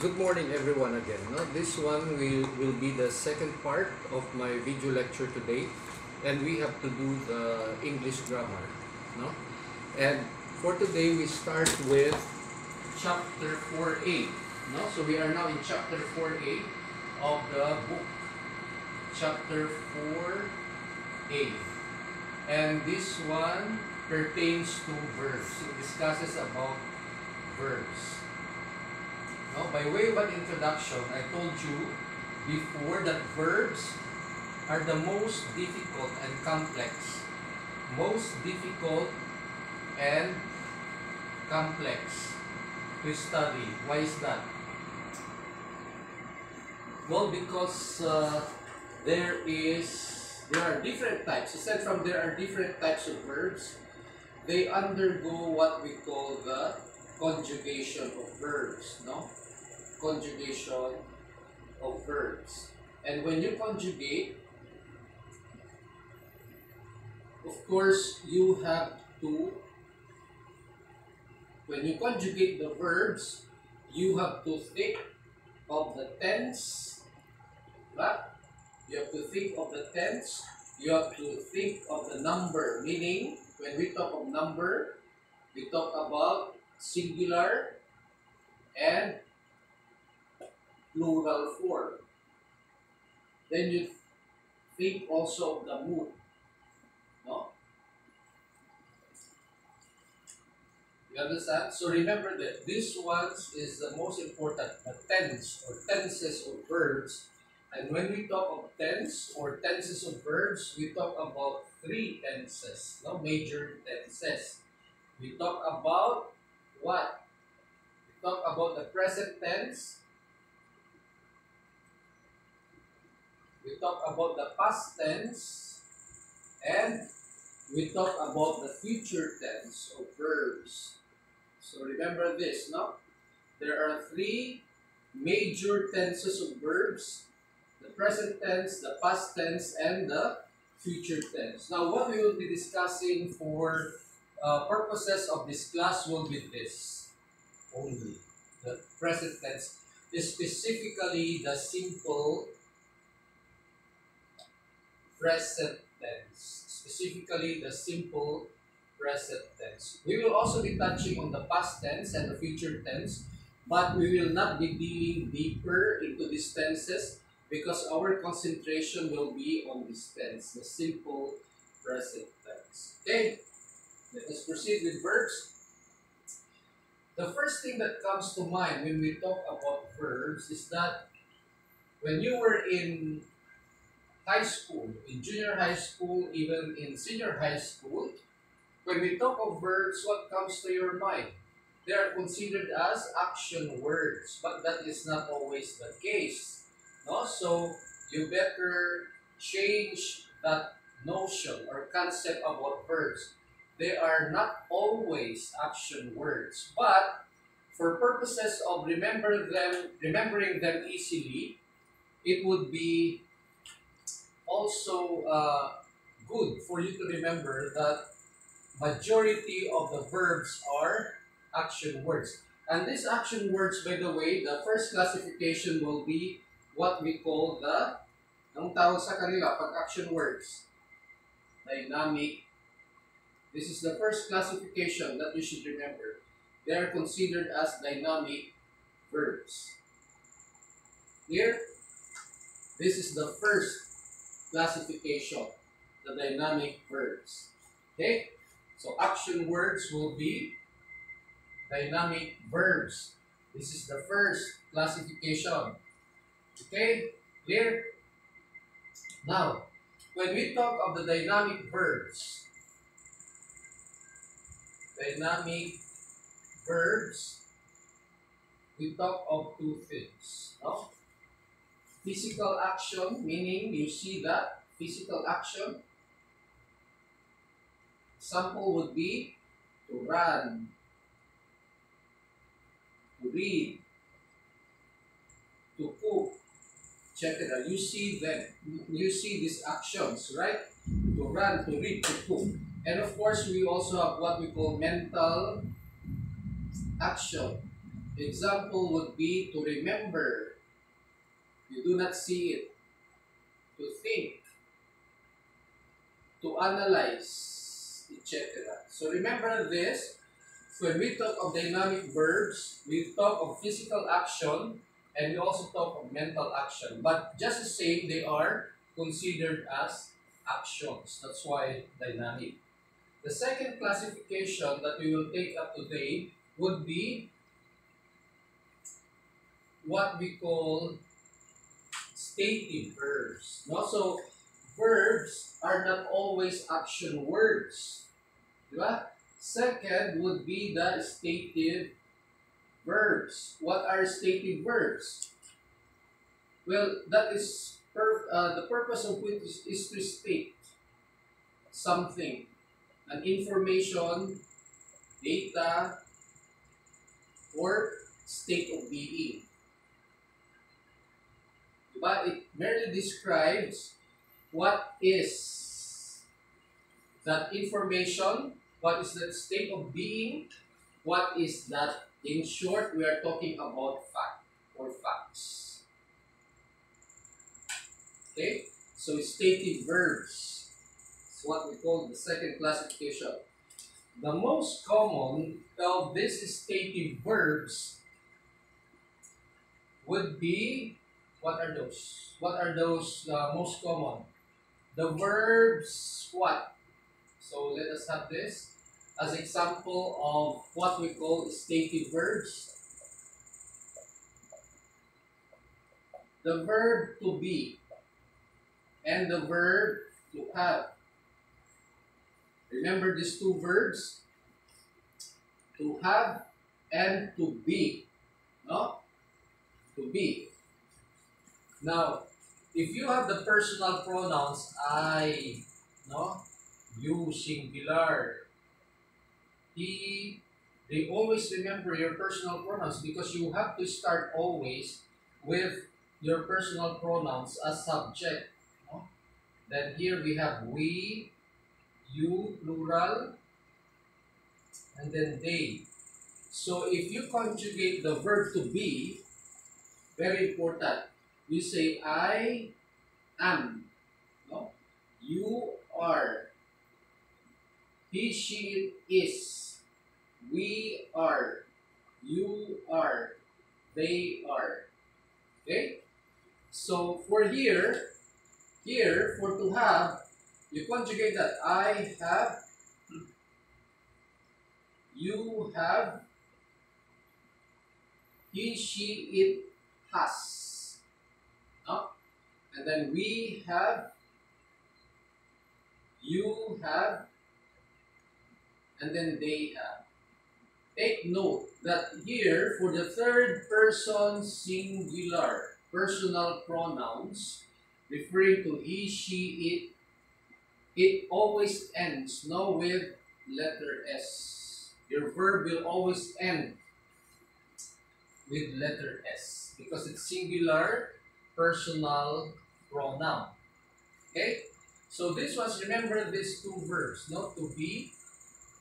Good morning everyone again. No? This one will be the second part of my video lecture today, and we have to do the English grammar. No? And for today we start with chapter 4A. No? So we are now in chapter 4A of the book. Chapter 4A. And this one pertains to verbs. It discusses about verbs. Now, by way of an introduction, I told you before that verbs are the most difficult and complex. Most difficult and complex to study. Why is that? Well, because there are different types. Aside from there are different types of verbs, they undergo what we call the conjugation of verbs, no? Conjugation of verbs. And when you conjugate, of course, you have to, when you conjugate the verbs, you have to think of the tense, right? You have to think of the tense, you have to think of the number, meaning when we talk of number, we talk about singular and plural form. Then you think also of the mood. No? You understand? So remember that this one is the most important, the tense or tenses of verbs. And when we talk of tense or tenses of verbs, we talk about three tenses, no? Major tenses. We talk about what? We talk about the present tense. We talk about the past tense, and we talk about the future tense of verbs. So remember this, no? There are three major tenses of verbs: the present tense, the past tense, and the future tense. Now, what we will be discussing for purposes of this class will be this only: the present tense, specifically the simple present tense, specifically the simple present tense. We will also be touching on the past tense and the future tense, but we will not be digging deeper into these tenses because our concentration will be on this tense, the simple present tense. Okay, let us proceed with verbs. The first thing that comes to mind when we talk about verbs is that when you were in high school, in junior high school, even in senior high school, when we talk of verbs, what comes to your mind? They are considered as action words, but that is not always the case. No? So you better change that notion or concept about verbs. They are not always action words, but for purposes of remembering them easily, it would be also good for you to remember that majority of the verbs are action words. And these action words, by the way, the first classification will be what we call the, anong tawag sa kanila pag action words? Dynamic. This is the first classification that you should remember. They are considered as dynamic verbs. Here, this is the first classification, the dynamic verbs. Okay? So action words will be dynamic verbs. This is the first classification. Okay? Clear? Now, when we talk of the dynamic verbs, we talk of two things. No? Physical action, meaning you see that physical action. Example would be to run, to read, to cook. Check it out. You see them. You see these actions, right? To run, to read, to cook. And of course, we also have what we call mental action. Example would be to remember, you do not see it, to think, to analyze, etc. So remember this, when we talk of dynamic verbs, we talk of physical action and we also talk of mental action. But just the same, they are considered as actions. That's why dynamic. The second classification that we will take up today would be what we call stative verbs. No? So, verbs are not always action words. Diba? Second would be the stative verbs. What are stative verbs? Well, that is the purpose of which is to state something, an information, data, or state of being. But it merely describes what is that information, what is that state of being, what is that. In short, we are talking about fact or facts. Okay? So stative verbs is what we call the second classification. The most common of these stative verbs would be, what are those? What are those most common? The verbs what? So let us have this as example of what we call stative verbs. The verb to be and the verb to have. Remember these two verbs? To have and to be. No? To be. Now, if you have the personal pronouns I, no? You, singular, he, they always remember your personal pronouns because you have to start always with your personal pronouns as subject. No? Then here we have we, you, plural, and then they. So if you conjugate the verb to be, very important. You say I am. No? You are. He, she, it is. We are. You are. They are. Okay? So for here for to have, you conjugate that. I have. You have. He, she, it has. No? And then we have. You have. And then they have. Take note that here, for the third person singular personal pronouns, referring to he, she, it always ends no with letter S. Your verb will always end with letter S because it's singular personal pronoun. Okay? So this was, remember these two verbs, no? To be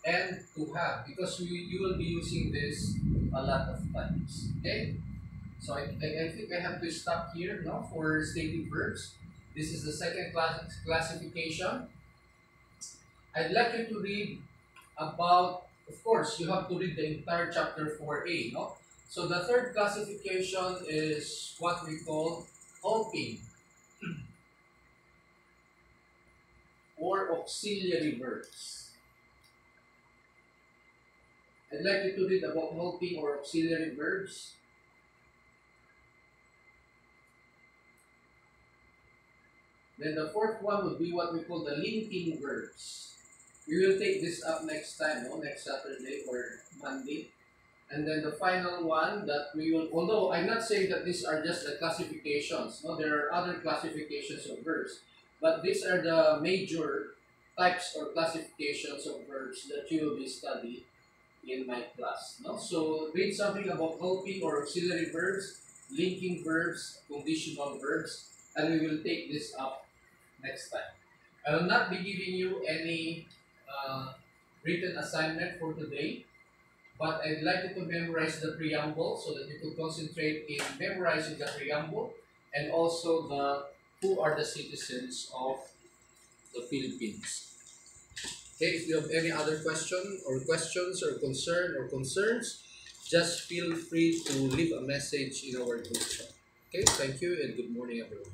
and to have, because you will be using this a lot of times. Okay? So I think I have to stop here, no, for stative verbs. This is the second classification. I'd like you to read about, of course, you have to read the entire chapter 4A, no? So the third classification is what we call helping or auxiliary verbs. I'd like you to read about helping or auxiliary verbs. Then the fourth one would be what we call the linking verbs. We will take this up next time, no? Next Saturday or Monday. And then the final one that we will, although I'm not saying that these are just the classifications, no? There are other classifications of verbs. But these are the major types or classifications of verbs that you will be studying in my class. No? So read something about helping or auxiliary verbs, linking verbs, conditional verbs, and we will take this up next time. I will not be giving you any written assignment for today, but I'd like you to memorize the preamble so that you could concentrate in memorizing the preamble and also the who are the citizens of the Philippines. Okay, if you have any other questions or concern or concerns, just feel free to leave a message in our group chat. Okay, thank you and good morning everyone.